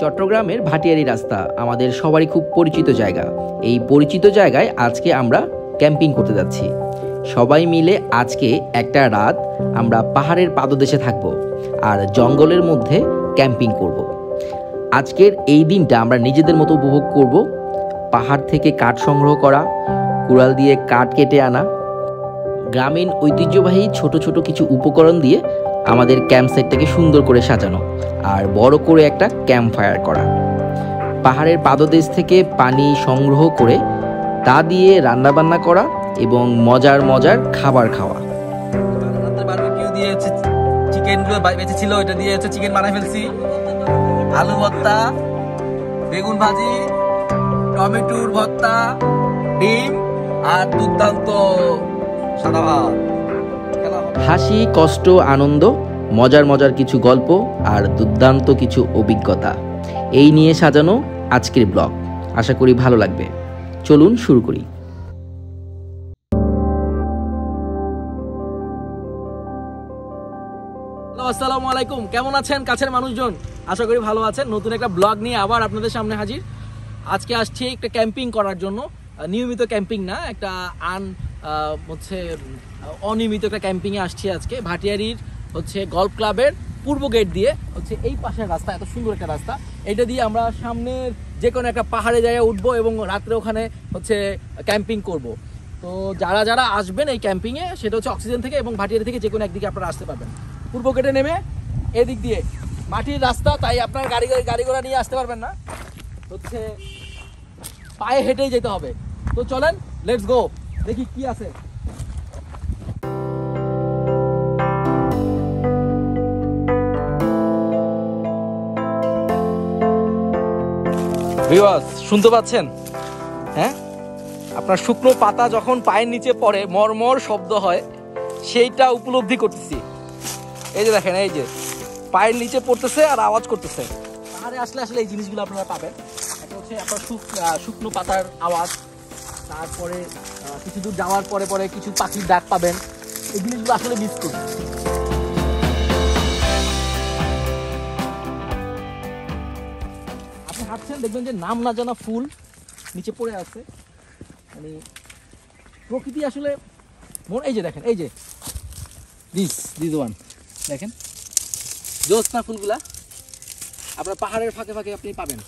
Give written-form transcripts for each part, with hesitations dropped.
চট্টগ্রামের ভাটিয়ারি রাস্তা আমাদের সবারই খুব পরিচিত জায়গা। এই পরিচিত জায়গায় আজকে আমরা ক্যাম্পিং করতে যাচ্ছি। সবাই মিলে আজকে একটা রাত আমরা পাহাড়ের পাদদেশে থাকব আর জঙ্গলের মধ্যে ক্যাম্পিং করব। আজকের এই দিনটা আমরা নিজেদের মতো উপভোগ করব। পাহাড় থেকে কাঠ সংগ্রহ করা, কুড়াল দিয়ে কাঠ কেটে আনা, গ্রামীণ ঐতিহ্যবাহী ছোট ছোট কিছু উপকরণ দিয়ে আমাদের ক্যাম্প সাইটটাকে সুন্দর করে সাজানো আর বড় করে একটা ক্যাম্প ফায়ার করা। পাহাড়ের পাদদেশ থেকে পানি সংগ্রহ করে তা দিয়ে রান্নাবান্না করা এবং মজার মজার খাবার খাওয়া। বারবিকিউ দিয়ে চিকেনগুলো বেঁচে ছিল, এটা দিয়ে চিকেন বানাই ফেলছি। আলু ভর্তা, বেগুন ভাজি, টমেটোর ভর্তা, ডিম আর দুর্দান্ত সাদা ভাত। হাসি, কষ্ট, আনন্দ, মজার মজার কিছু গল্প আর দুর্দান্ত কিছু অভিজ্ঞতা এই নিয়ে সাজানো আজকের ব্লগ। আশা করি ভালো লাগবে। চলুন শুরু করি। আসসালামু আলাইকুম, কেমন আছেন কাছের মানুষজন? আশা করি ভালো আছেন। নতুন একটা ব্লগ নিয়ে আবার আপনাদের সামনে হাজির। আজকে আসছি একটা ক্যাম্পিং করার জন্য। নিয়মিত ক্যাম্পিং না, একটা অনিয়মিত একটা ক্যাম্পিংয়ে আসছি আজকে। ভাটিয়ারির গল্ফ ক্লাবের পূর্ব গেট দিয়ে এই পাশের রাস্তা, এত সুন্দর একটা রাস্তা, এটা দিয়ে আমরা সামনের যে কোনো একটা পাহাড়ে জায়গায় উঠবো এবং রাত্রে ওখানে ক্যাম্পিং করব। তো যারা যারা আসবেন এই ক্যাম্পিংয়ে, সেটা অক্সিজেন থেকে এবং ভাটিয়ারি থেকে যে কোনো একদিকে আপনারা আসতে পারবেন। পূর্ব গেটে নেমে এদিক দিয়ে মাটির রাস্তা, তাই আপনার গাড়ি ঘোড়া নিয়ে আসতে পারবেন না, পায়ে হেঁটেই যেতে হবে। তো চলেন, লেটস গো, দেখি কি আছে। ভিউয়ার্স, শুনতে পাচ্ছেন? হ্যাঁ, আপনার শুকনো পাতা যখন পায়ের নিচে পড়ে মরমর শব্দ হয়, সেইটা উপলব্ধি করতেছি। এই যে দেখেন, এই যে পায়ের নিচে পড়তেছে আর আওয়াজ করতেছে। পাহাড়ে আসলে এই জিনিসগুলো আপনারা পাবেন। এটা আপনার শুকনো পাতার আওয়াজ, তারপরে কিছু দূর যাওয়ার পরে পরে কিছু পাখির ডাক পাবেন। এই জিনিসগুলো আসলে মিস করি। আপনি হাঁটছেন, দেখবেন যে নাম না জানা ফুল নিচে পড়ে আছে। মানে প্রকৃতি আসলে এই যে দেখেন, এই যে দিস ওয়ান দেখেন, জ্যোৎস্না ফুলগুলা আপনার পাহাড়ের ফাঁকে ফাঁকে আপনি পাবেন।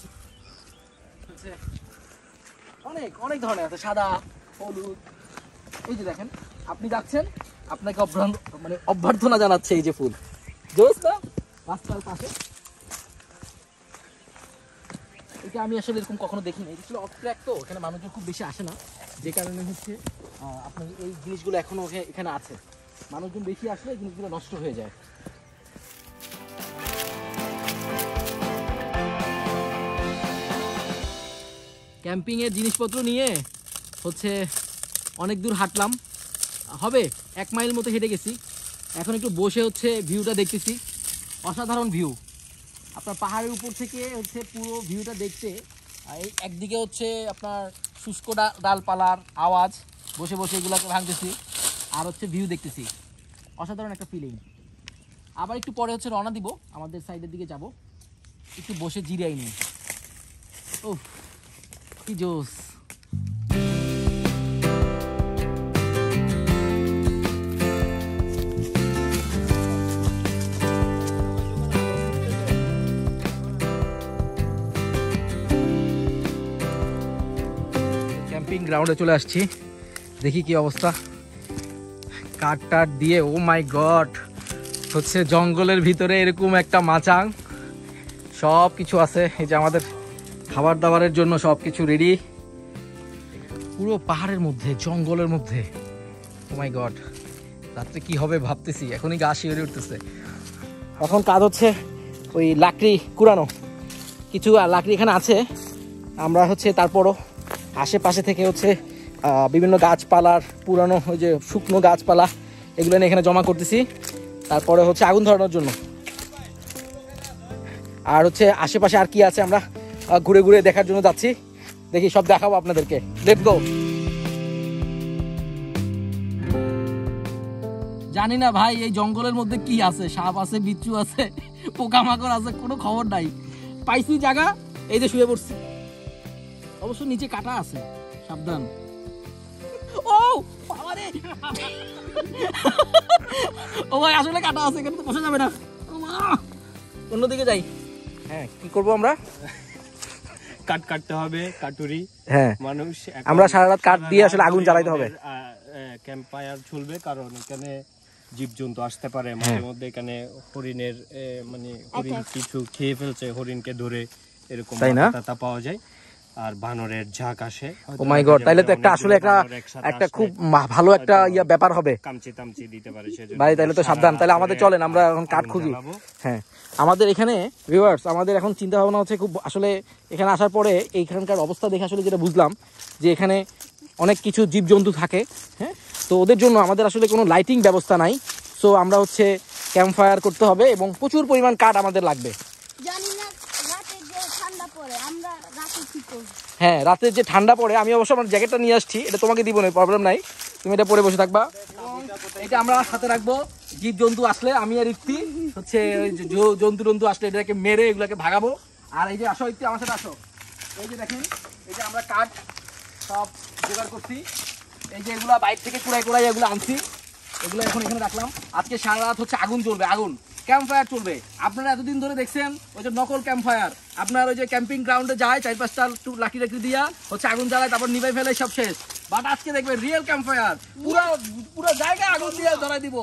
অনেক অনেক ধরনের আছে, সাদা, হলুদ। এই যে দেখেন, আপনি যাচ্ছেন, আপনাকে অভ্যর্থনা জানাচ্ছে এই যে ফুল, জ্যোৎস্না রাস্তার পাশে। এটা আমি আসলে এরকম কখনো দেখিনি। এটা ছিল অফ ট্র্যাক, তো এখানে মানুষজন খুব বেশি আসে না, যে কারণে আপনার এই জিনিসগুলো এখনো এখানে আছে। মানুষজন বেশি আসলে এই জিনিসগুলো নষ্ট হয়ে যায়। ক্যাম্পিংয়ের জিনিসপত্র নিয়ে অনেক দূর হাঁটলাম, হবে 1 মাইল মতো হেঁটে গেছি। এখন একটু বসে ভিউটা দেখতেছি। অসাধারণ ভিউ। আপনার পাহাড়ের উপর থেকে পুরো ভিউটা দেখতে এই একদিকে আপনার শুষ্ক ডালপালার আওয়াজ, বসে বসে এগুলোকে ভাঙতেছি, আর ভিউ দেখতেছি। অসাধারণ একটা ফিলিং। আবার একটু পরে রওনা দিব, আমাদের সাইডের দিকে যাব। একটু বসে জিরিয়ে নিই। ও কি জোস! ক্যাম্পিং গ্রাউন্ডে চলে আসছি, দেখি কি অবস্থা। কাঠ টাট দিয়ে, ও মাই গড, জঙ্গলের ভিতরে এরকম একটা মাচাং, সব কিছু আছে। এই যে আমাদের খাবার দাবারের জন্য সব কিছু রেডি। পুরো পাহাড়ের মধ্যে, জঙ্গলের মধ্যে। ও মাই গড, রাত্রে কি হবে ভাবতেছি, এখনই গা শিউরে উঠতেছে। এখন কাজ ওই লাকড়ি কুড়ানো, কিছু লাকড়ি এখানে আছে। আমরা তারপরও আশেপাশে থেকে বিভিন্ন গাছপালার পুরানো ওই যে শুকনো গাছপালা, এগুলো নিয়ে এখানে জমা করতেছি। তারপরে আগুন ধরানোর জন্য। আর আশেপাশে আর কি আছে আমরা ঘুরে ঘুরে দেখার জন্য যাচ্ছি। দেখি, সব দেখাবো আপনাদেরকে। Let's go. জানি না ভাই, এই জঙ্গলের মধ্যে কি আছে, সাপ আছে, বিচ্ছু আছে, পোকামাকড় আছে, কোনো খবর নাই। পাইছি জায়গা, এই যে শুয়ে পড়ছি। অবশ্য নিচে কাটা আছে, সাবধান। ও বাবা রে, ও ভাই আসলে কাটা আছে, এখানে তো বসা যাবে না। অন্যদিকে যাই। হ্যাঁ, কি করব আমরা? কাঠ কাটতে হবে, কাটুরি। হ্যাঁ, মানুষ আমরা সারা রাত কাঠ দিয়ে আসলে আগুন জ্বালাইতে হবে। ক্যাম্প ফায়ার চলবে, কারণ এখানে জীবজন্তু আসতে পারে মাঝে মধ্যে। এখানে হরিণের মানে হরিণ কিছু খেয়ে ফেলছে, হরিণকে ধরে এরকম পাতা পাওয়া যায়। আর বানরের ঝাঁক আসে। ও মাই গড, তাইলে তো একটা আসলে একটা খুব ভালো একটা ব্যাপার হবে। কামচি তামচি দিতে পারে সেজন্য ভাই, তাইলে তো সাবধান। তাহলে আমাদের চলেন, আমরা এখন কাঠ খুঁজি। হ্যাঁ, আমাদের এখানে ভিউয়ার্স, আমাদের এখন চিন্তা ভাবনা হচ্ছে খুব, আসলে এখানে আসার পরে এইখানকার অবস্থা দেখে আসলে যেটা বুঝলাম যে এখানে অনেক কিছু জীবজন্তু থাকে। হ্যাঁ, তো ওদের জন্য আমাদের আসলে কোনো লাইটিং ব্যবস্থা নাই। সো আমরা হচ্ছে ক্যাম্প ফায়ার করতে হবে এবং প্রচুর পরিমাণ কাঠ আমাদের লাগবে। হ্যাঁ, রাতে যে ঠান্ডা পড়ে, আমি অবশ্য আমার জ্যাকেটটা নিয়ে আসছি, এটা তোমাকে দিব না, প্রবলেম নাই, তুমি এটা পরে বসে থাকবা। এটা আমরা সাথে রাখবো, জীবজন্তু আসলে আমি আর ইফতি হচ্ছে জন্তু আসলে এটাকে মেরে এগুলোকে ভাগাবো। আর এই যে আসো ইফতি, আমার সাথে আসো। এই যে দেখেন, এই যে আমরা কাঠ সব জোগাড় করছি। এই যে এগুলা বাইরে থেকে কুড়াই এগুলো আনছি, এগুলো এখন এখানে রাখলাম। আজকে সারা রাত হচ্ছে আগুন জ্বলবে, আগুন ক্যাম্প ফায়ার চলবে। আপনারা এতদিন ধরে দেখছেন ওই যে নকল ক্যাম্প ফায়ার, আপনার ওই যে ক্যাম্পিং গ্রাউন্ডে যায় 4-5টা লাঠি দিয়া হচ্ছে আগুন জ্বালায়, তারপর নিভাই ফেলে, সব শেষ। বাট আজকে দেখবেন রিয়েল ক্যাম্প ফায়ার, পুরো জায়গা আগুন দিয়ে ধরাই দিব,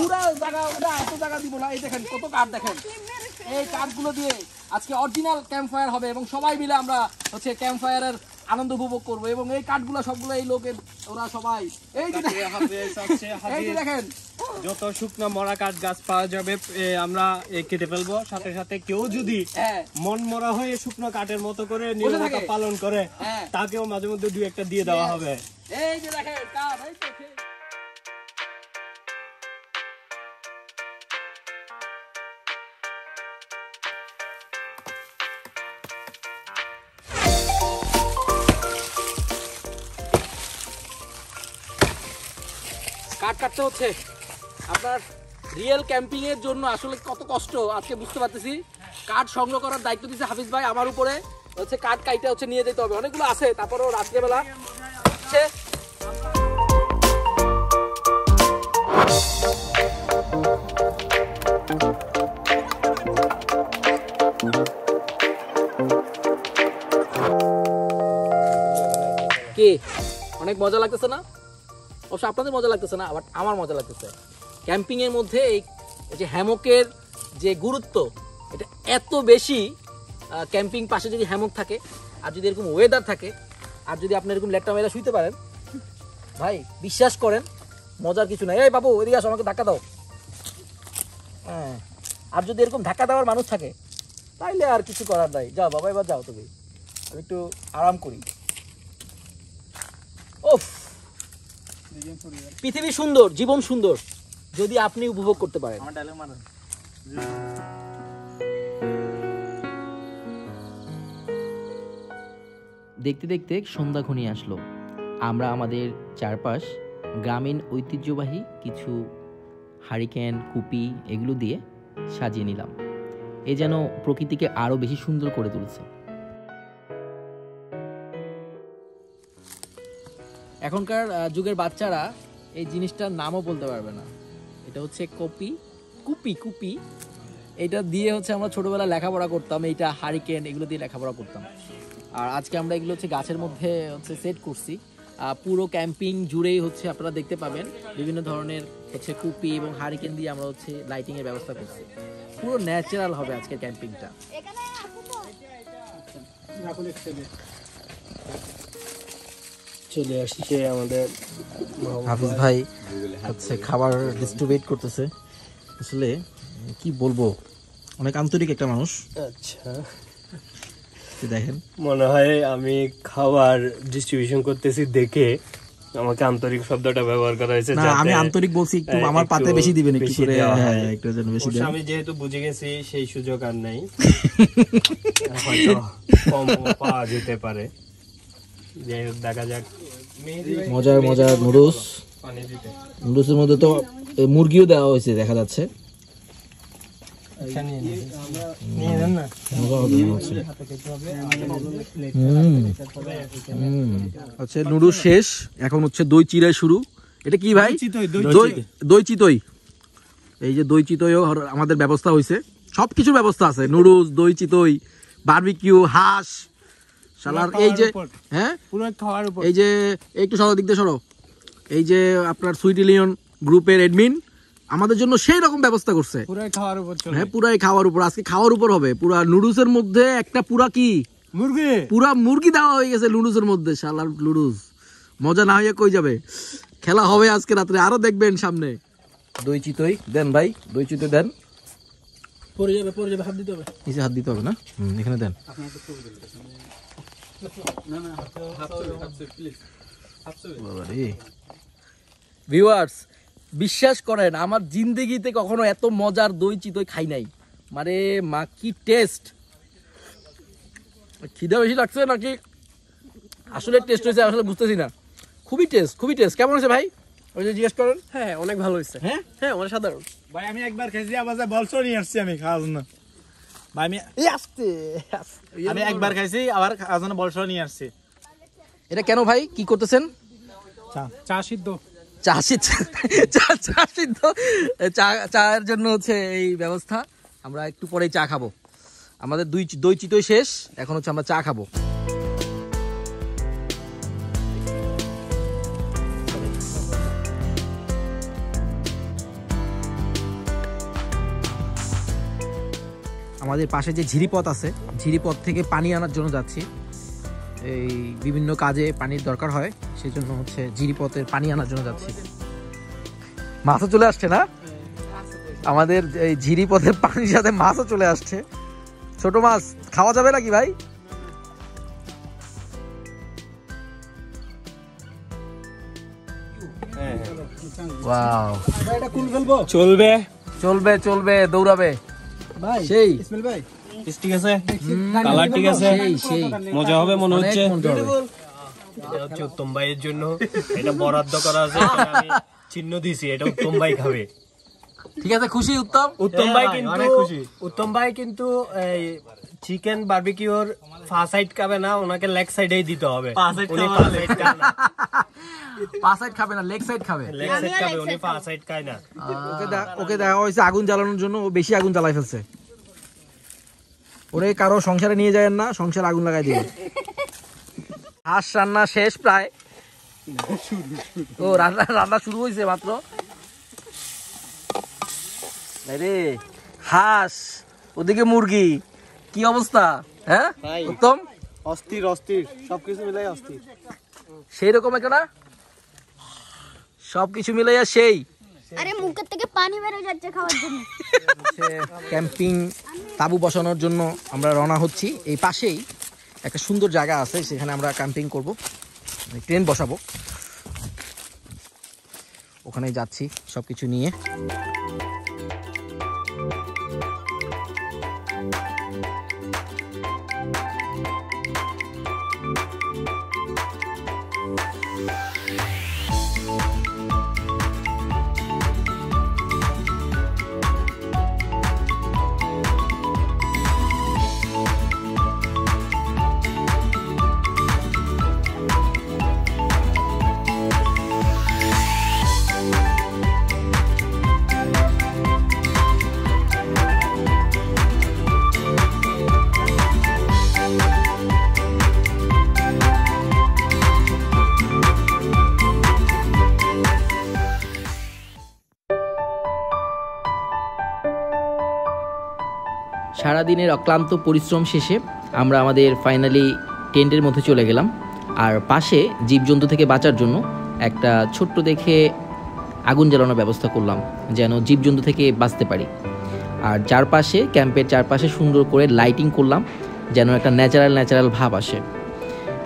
পুরো জায়গা, এত জায়গা দিব না। এই দেখেন কত কাঠ, দেখেন এই কাঠগুলো দিয়ে আজকে অরিজিনাল ক্যাম্প ফায়ার হবে এবং সবাই মিলে আমরা হচ্ছে ক্যাম্প ফায়ারের আনন্দ উপভোগ করবো। এবং এই কাঠগুলো সবগুলো এই লোকের, ওরা সবাই এই যে দেখেন যত শুকনো মরা কাঠ গাছ পাওয়া যাবে আমরা কেটে ফেলবো। সাথে সাথে কেউ যদি মন মরা হয়ে শুকনো কাঠের মতো করে নিয়মতা পালন করে, তাকেও মাঝে মধ্যে 2-1টা দিয়ে দেওয়া হবে। এই যে দেখেন কাঠ, এই তো কাঠ কাটতে হচ্ছে। আপনার রিয়েল ক্যাম্পিং এর জন্য আসলে কত কষ্ট আজকে বুঝতে পারতেছি। কাঠ সংগ্রহ করার দায়িত্ব দিচ্ছে হাফিজ ভাই আমার উপরে, হচ্ছে কাঠ কাইটা হচ্ছে নিয়ে যেতে হবে। অনেকগুলো আছে, তারপরেও রাত্রেবেলা হচ্ছে কি অনেক মজা লাগতেছে না? অবশ্য আপনাদের মজা লাগতেছে না, বাট আমার মজা লাগতেছে। ক্যাম্পিং এর মধ্যে এই যে হ্যামকের যে গুরুত্ব, এটা এত বেশি। ক্যাম্পিং পাশে যদি হ্যামক থাকে, আর যদি এরকম ওয়েদার থাকে, আর যদি আপনি এরকম লেট্টা মেলা শুইতে পারেন, ভাই বিশ্বাস করেন মজার কিছু নাই। এই বাবু এদিকে আসো, আমাকে ধাক্কা দাও। হ্যাঁ, আর যদি এরকম ধাক্কা দেওয়ার মানুষ থাকে, তাইলে আর কিছু করার নাই। যাও বাবা, এবার যাও তুমি, আমি একটু আরাম করি। ওফ, পৃথিবী সুন্দর, জীবন সুন্দর, যদি আপনি উপভোগ করতে পারেন। দেখতে দেখতে সন্ধ্যা ঘনিয়ে আসলো। আমরা আমাদের চারপাশ গ্রামীণ ঐতিহ্যবাহী কিছু হারিকেন, কুপি এগুলো দিয়ে সাজিয়ে নিলাম। এ যেন প্রকৃতিকে আরো বেশি সুন্দর করে তুলছে। এখনকার যুগের বাচ্চারা এই জিনিসটার নামও বলতে পারবে না। এটা হচ্ছে কুপি। এটা দিয়ে হচ্ছে আমরা ছোটবেলা লেখাপড়া করতাম, এইটা হারিকেন এগুলো দিয়ে লেখাপড়া করতাম। আর আজকে আমরা এগুলো হচ্ছে গাছের মধ্যে হচ্ছে সেট করছি। পুরো ক্যাম্পিং জুড়েই হচ্ছে আপনারা দেখতে পাবেন বিভিন্ন ধরনের হচ্ছে কুপি এবং হারিকেন দিয়ে আমরা হচ্ছে লাইটিং এর ব্যবস্থা করছি। পুরো ন্যাচারাল হবে আজকে ক্যাম্পিংটা। চলে আসছে আমাদের হাফিজ ভাই হচ্ছে খাবার ডিস্ট্রিবিউট করতেছে। আসলে কি বলবো, অনেক আন্তরিক একটা মানুষ। আচ্ছা, দেখেন মনে হয় আমি খাবার ডিস্ট্রিবিউশন করতেছি দেখে আমাকে আন্তরিক শব্দটা ব্যবহার করা হয়েছে। না, আমি আন্তরিক বলছি, একটু আমার পাতে বেশি দিবেন, একটু করে। হ্যাঁ, একটু যেন বেশি দেন। আমি যেহেতু বুঝে গেছি সেই সুযোগ আর নাই, হয়তো কম পাওয়া যেতে পারে। যাই হোক, দেখা যাক। মজার নুডলস, নুডলসের মধ্যে তো মুরগিও দেওয়া হয়েছে দেখা যাচ্ছে। আচ্ছা নুডলস শেষ, এখন হচ্ছে দই চিড়াই শুরু। এটা কি ভাই? দই চিতই। এই যে দই চিতইও আমাদের ব্যবস্থা হয়েছে, সবকিছুর ব্যবস্থা আছে। নুডলস, দই চিতই, বারবিকিউ, হাঁস শালার। এই যে হ্যাঁ পুরো খাওয়ার উপর। এই যে একটু সরো, দিক দিয়ে সরো। এই যে আপনার সুইট ইলিয়ন গ্রুপের অ্যাডমিন আমাদের জন্য সেই রকম ব্যবস্থা করছে, পুরাই খাওয়ার উপর। হ্যাঁ পুরাই খাওয়ার উপর, আজকে খাওয়ার উপর হবে। পুরা নুডলসের মধ্যে একটা পুরা কি পুরা মুরগি দেওয়া হয়ে গেছে নুডলসের মধ্যে। শালার নুডলস মজা না হইয়া কই যাবে। খেলা হবে আজকে রাত্রে, আরো দেখবেন সামনে। দই চিতই দেন ভাই, দই চিতই দেন। পড়ে যাবে হাত দিতে হবে, নিচে হাত দিতে হবে না, এখানে দেন। ভিউয়ার্স বিশ্বাস করেন আমার জিন্দেগিতে কখনো এত মজার দই চিতই খাই নাই। মানে মা কি টেস্ট! খিদে বেশি লাগছে নাকি আসলে টেস্ট হয়েছে আসলে বুঝতেছি না। খুবই টেস্ট, খুবই টেস্ট। কেমন হয়েছে ভাই? ওই যে জিজ্ঞেস করেন। হ্যাঁ অনেক ভালো হয়েছে। হ্যাঁ হ্যাঁ অনেক সাধারণ ভাই। আমি একবার খেয়েছি, আবার বলছো নিয়ে আসছি আমি খাওয়ার জন্য ভাই। আমি একবার খাইছি, আবার খাওয়ার জন্য বলছো নিয়ে আসছি। এটা কেন ভাই, কি করতেছেন? চা সিদ্ধ। চায়ের জন্য হচ্ছে এই ব্যবস্থা। আমরা একটু পরেই চা খাবো। আমাদের দই চিতই শেষ, এখন হচ্ছে আমরা চা খাবো। আমাদের পাশে যে ঝিরিপথ আছে, ঝিরিপথ থেকে পানি আনার জন্য যাচ্ছি। এই বিভিন্ন কাজে পানির দরকার হয়, সেই জন্য হচ্ছে ঝিরিপথের পানি আনার জন্য যাচ্ছি। মাছও চলে আসছে না আমাদের এই ঝিরিপথের পানির সাথে, মাছও চলে আসছে। ছোট মাছ খাওয়া যাবে নাকি ভাই? ওয়াও, চলবে চলবে চলবে, দৌড়াবে সেই। ভাই ঠিক আছে, কালার ঠিক আছে, সেই মজা হবে মনে হচ্ছে। এটা হচ্ছে উত্তম ভাইয়ের জন্য, এটা বরাদ্দ করা আছে, আমি চিহ্ন দিছি, এটা উত্তম ভাই খাবে। ঠিক আছে, খুশি উত্তম? উত্তম ভাই কিন্তু এই চিকেন বারবিকিউর ফা সাইড খাবে না, ওনাকে লেগ সাইডেই দিতে হবে। উনি ফা সাইড খায় না, পা সাইড খাবে না, লেগ সাইড খাবে। লেগ সাইড খাবে, উনি ফা সাইড খায় না। ওকে দেখা হয়েছে আগুন জ্বালানোর জন্য, ও বেশি আগুন জ্বালাই ফেলছে। ওরে কারো সংসারে নিয়ে যায় না, সংসারে আগুন লাগাই দিবে। হাঁস রান্না শেষ প্রায়। ও রান্না শুরু হয়েছে মাত্র। রে হাঁস, ওদিকে মুরগি, কি অবস্থা? হ্যাঁ উত্তম, অস্থির সবকিছু মিলাই অস্থির। সেই রকম একটা না, সবকিছু মিলাইয়া সেই। আরে মুখের থেকে পানি বের হয়ে যাচ্ছে খাওয়ার জন্য। ক্যাম্পিং তাঁবু বসানোর জন্য আমরা রওনা হচ্ছি। এই পাশেই একটা সুন্দর জায়গা আছে, সেখানে আমরা ক্যাম্পিং করব, টেন্ট বসাবো। ওখানে যাচ্ছি সবকিছু নিয়ে। সারাদিনের অক্লান্ত পরিশ্রম শেষে আমরা আমাদের ফাইনালি টেন্টের মধ্যে চলে গেলাম। আর পাশে জীবজন্তু থেকে বাঁচার জন্য একটা ছোট্ট দেখে আগুন জ্বালানোর ব্যবস্থা করলাম, যেন জীবজন্তু থেকে বাঁচতে পারি। আর চারপাশে, ক্যাম্পের চারপাশে সুন্দর করে লাইটিং করলাম, যেন একটা ন্যাচারাল ভাব আসে।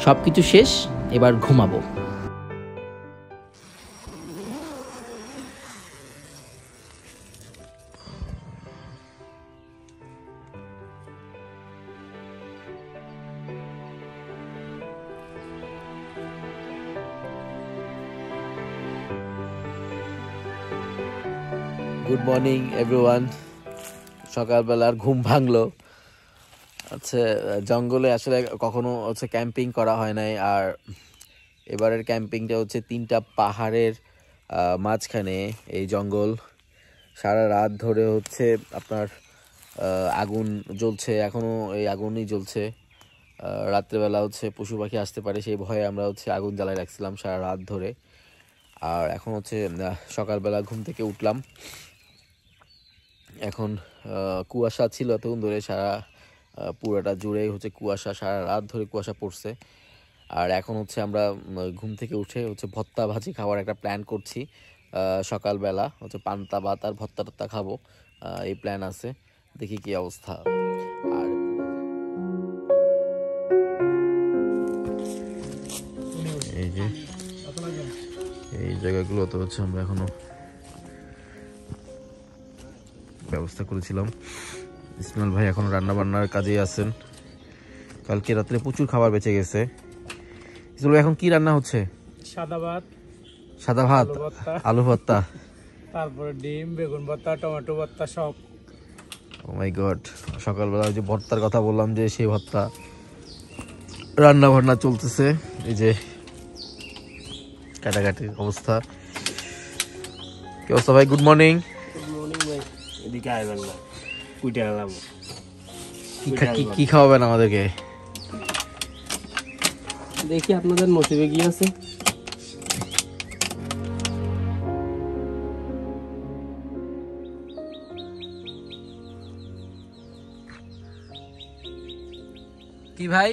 সব কিছু শেষ, এবার ঘুমাবো। গুড মর্নিং এভরিওয়ান, সকালবেলার ঘুম ভাঙলো। আচ্ছা, জঙ্গলে আসলে কখনো হচ্ছে ক্যাম্পিং করা হয় নাই, আর এবারের ক্যাম্পিংটা হচ্ছে 3টা পাহাড়ের মাঝখানে এই জঙ্গল। সারা রাত ধরে হচ্ছে আপনার আগুন জ্বলছে, এখনও এই আগুনই জ্বলছে। রাত্রেবেলা হচ্ছে পশু পাখি আসতে পারে সেই ভয়ে আমরা হচ্ছে আগুন জ্বালায় রাখছিলাম সারা রাত ধরে। আর এখন হচ্ছে সকালবেলা ঘুম থেকে উঠলাম, এখন কুয়াশা ছিল এতক্ষণ ধরে, সারা পুরোটা জুড়েই হচ্ছে কুয়াশা, সারা রাত ধরে কুয়াশা পড়ছে। আর এখন হচ্ছে আমরা ঘুম থেকে উঠে হচ্ছে ভর্তা ভাজি খাওয়ার একটা প্ল্যান করছি। সকালবেলা হচ্ছে পান্তা ভাত আর ভর্তা টর্তা খাবো, এই প্ল্যান আছে, দেখি কি অবস্থা। আর এই যে এই জায়গাগুলো তো হচ্ছে আমরা এখনো ব্যবস্থা করেছিলাম। ইসমাইল ভাই এখন রান্না বান্নার কাজে আছেন, কালকে রাত্রে প্রচুর খাবার বেঁচে গেছে। ইসমাইল ভাই এখন কি রান্না হচ্ছে? সাদা ভাত, সাদা ভাত, আলু ভর্তা, তারপরে ডিম, বেগুন ভর্তা, টমেটো ভর্তা সব। ও মাই গড, সকালবেলা ওই যে ভর্তার কথা বললাম যে সেই ভর্তা রান্না বান্না চলতেছে। এই যে কাটাকাটি অবস্থা। কি অবস্থা ভাই? Good morning. এদিকে আইবেন না, কুইটা গেলাম। কি খাওয়াবেন আমাদেরকে? দেখি আপনাদের নসিবে কি আছে। কি ভাই,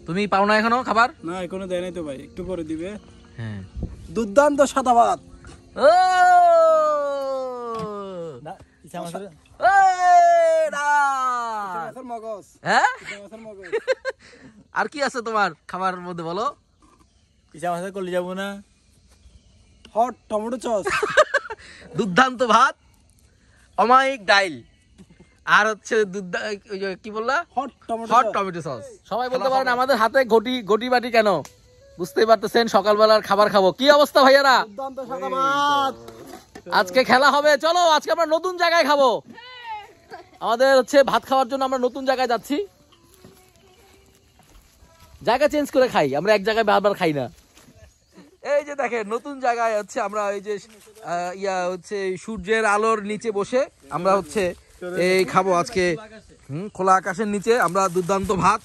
তুমি পাও না এখনো খাবার? না এখনো দেয় নাই তো ভাই, একটু পরে দিবে। হ্যাঁ, দুর্দান্ত সাদা ভাত। ও মগজ, হ্যাঁ, মগজ। আর কি আছে তোমার খাবার মধ্যে বলো? ইসা মাছের কলি যাবো না, হট টমেটো সস, দুর্দান্ত ভাত, অমায়িক ডাইল, আর হচ্ছে কি বললা? Hot tomato sauce. সবাই বলতে পারেন আমাদের হাতে গটি বাটি কেন, বুঝতেই পারতেছেন সকালবেলার খাবার খাবো। কি অবস্থা ভাইয়ারা? দুর্দান্ত সাদা ভাত। আজকে খেলা হবে, চলো আজকে আমরা নতুন জায়গায় খাবো। আমাদের হচ্ছে ভাত খাওয়ার জন্য আমরা নতুন জায়গায় যাচ্ছি, জায়গা চেঞ্জ করে খাই, আমরা এক জায়গায় বারবার খাই না। এই যে দেখেন নতুন জায়গায় হচ্ছে আমরা এই যে হচ্ছে সূর্যের আলোর নিচে বসে আমরা হচ্ছে এই খাবো আজকে। খোলা আকাশের নিচে আমরা দুর্দান্ত ভাত,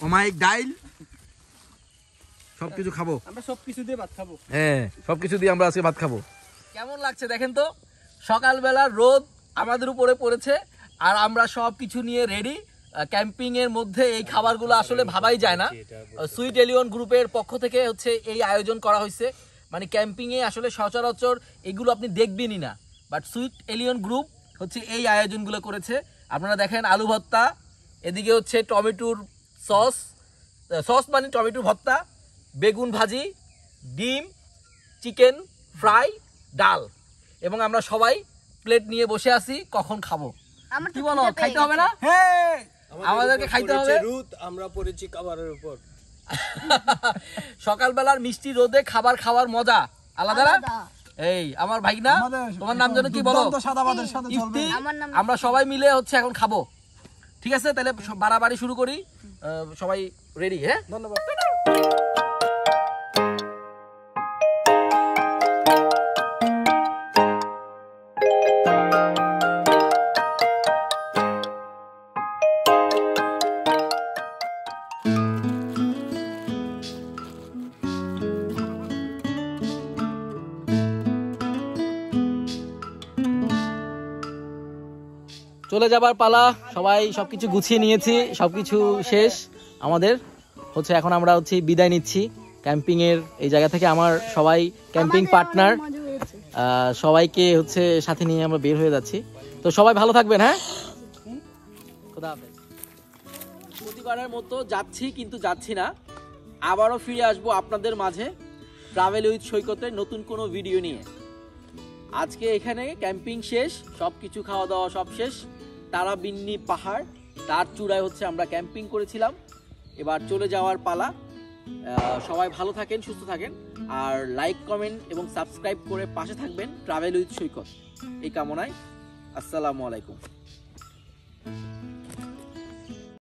অমায়িক ডাইল সবকিছু খাবো। আমরা সবকিছু দিয়ে ভাত খাবো। হ্যাঁ, সবকিছু দিয়ে আমরা আজকে ভাত খাবো। কেমন লাগছে দেখেন তো, সকালবেলা রোদ আমাদের উপরে পড়েছে আর আমরা সবকিছু নিয়ে রেডি। ক্যাম্পিং এর মধ্যে এই খাবারগুলো আসলে ভাবাই যায় না। সুইট এলিয়ন গ্রুপের পক্ষ থেকে হচ্ছে এই আয়োজন করা হয়েছে। মানে ক্যাম্পিং এ আসলে সচরাচর এগুলো আপনি দেখবেনই না, বাট সুইট এলিয়ন গ্রুপ হচ্ছে এই আয়োজনগুলো করেছে। আপনারা দেখেন আলু ভর্তা, এদিকে হচ্ছে টমেটোর সস মানে টমেটো ভর্তা, বেগুন ভাজি, ডিম, চিকেন ফ্রাই, ডাল, এবং আমরা সবাই প্লেট নিয়ে বসে আছি কখন খাবো। কি বলো, খাইতে হবে না? হ্যাঁ, আমাদেরকে খাইতে হবে। আমরা পড়েছি খাবারের উপর। সকালবেলার মিষ্টি রোদে খাবার খাওয়ার মজা আলাদা না? এই আমার ভাই না, তোমার নাম যেন কি বলো? সাদা ভাতের সাথে চলবে। ইফতি। আমরা সবাই মিলে হচ্ছে এখন খাবো, ঠিক আছে? তাহলে বাড়াবাড়ি শুরু করি, সবাই রেডি? হ্যাঁ, ধন্যবাদ। চলে যাবার পালা, সবাই সবকিছু গুছিয়ে নিয়েছি, সবকিছু শেষ আমাদের হচ্ছে। এখন আমরা হচ্ছে বিদায় নিচ্ছি ক্যাম্পিং এর এই জায়গা থেকে। আমার সবাই ক্যাম্পিং পার্টনার, সবাইকে হচ্ছে সাথে নিয়ে আমরা বের হয়ে যাচ্ছি। তো সবাই ভালো থাকবেন, হ্যাঁ, খোদা হাফেজ। প্রতিবারের মতো যাচ্ছি, কিন্তু যাচ্ছি না, আবারও ফিরে আসবো আপনাদের মাঝে ট্রাভেল উইথ সৈকতের নতুন কোনো ভিডিও নিয়ে। আজকে এখানে ক্যাম্পিং শেষ, সবকিছু খাওয়া দাওয়া সব শেষ। তারাবিন্নি পাহাড়, তার চূড়ায় হচ্ছে আমরা ক্যাম্পিং করেছিলাম। এবার চলে যাওয়ার পালা। সবাই ভালো থাকেন, সুস্থ থাকেন, আর লাইক, কমেন্ট এবং সাবস্ক্রাইব করে পাশে থাকবেন ট্রাভেল উইথ সৈকত, এই কামনায়। আসসালামু আলাইকুম।